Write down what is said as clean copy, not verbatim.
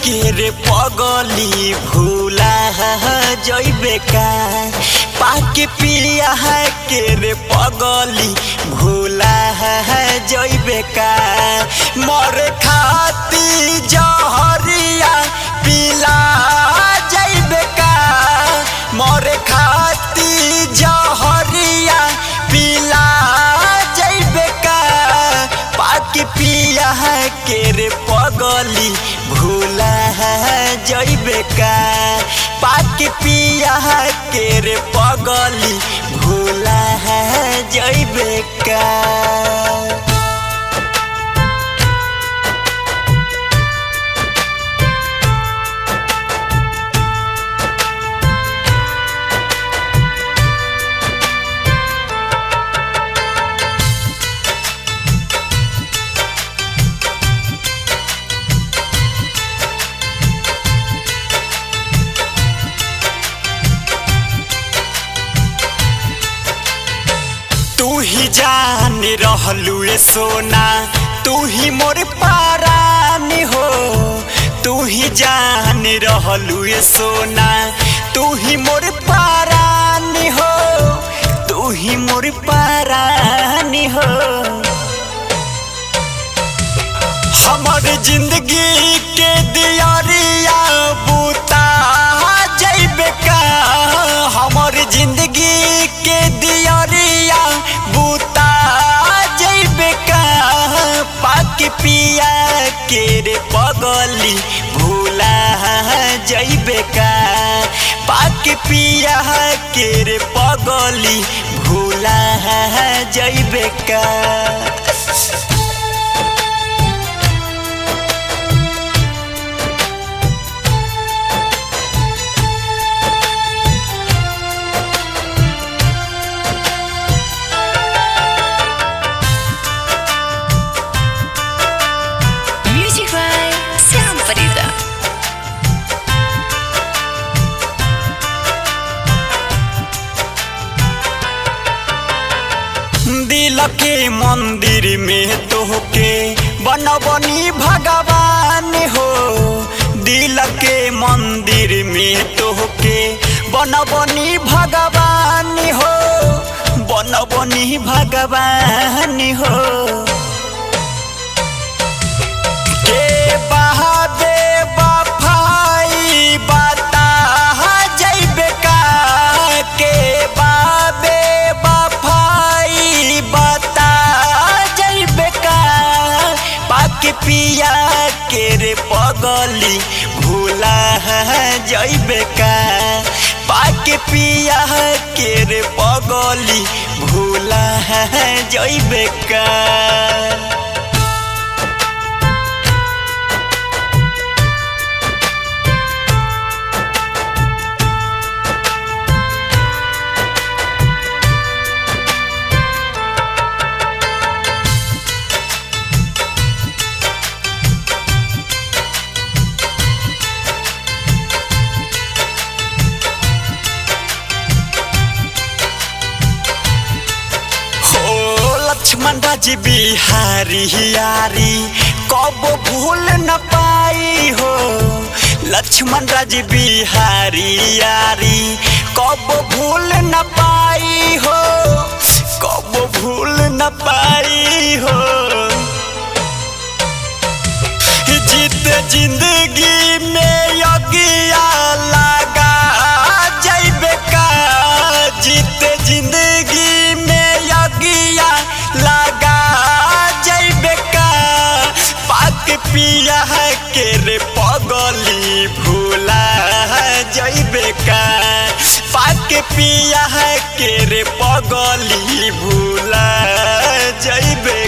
के रे पगली भूला जइबे का पाके पिया के रे पगली भूला जइबे का मरे खाती जहरिया पिला जइबे का मरे खाती जहरिया पिला जइबे का पाके पिया के रे पगली भूला जइबे का पाके पिया के रे पगली भूला जइबे का। तू ही जान रहलू ए सोना तू ही मोर पारानी हो तू ही जान रहलू ए सोना तू ही मोर पारानी हो तू ही मोर पारानी हो हमर जिंदगी के दियारिया बूता जइबे का हमर जिंदगी के दियारिया बूता जइबे का पाके पिया के रे पगली भूला जइबे का पाके पिया के रे पगली भूला जइबे का। दिल के मंदिर में तोहके बनबनी भगवान हो दिल के मंदिर में तोहके बनबनी भगवान हो बनबनी भगवान हो के बहादे बफाई बता जइबे का के बाबे बता जइबे का पाके पिया के रे पगली भूला जइबे का पाके पिया के रे पगली भूला जइबे का। लक्ष्मण राज बिहारी यारी कब भूल न पाई हो लक्ष्मण राज बिहारी यारी कब भूल न पाई हो कब भूल न पाई हो जीत जिंदगी में यज्ञ लगा जइबे का जीत जिंदगी में यज्ञ लगा जइबे का पाके पिया के रे पगली भूला जइबे का पाके पिया के रे पगली भूला जइबे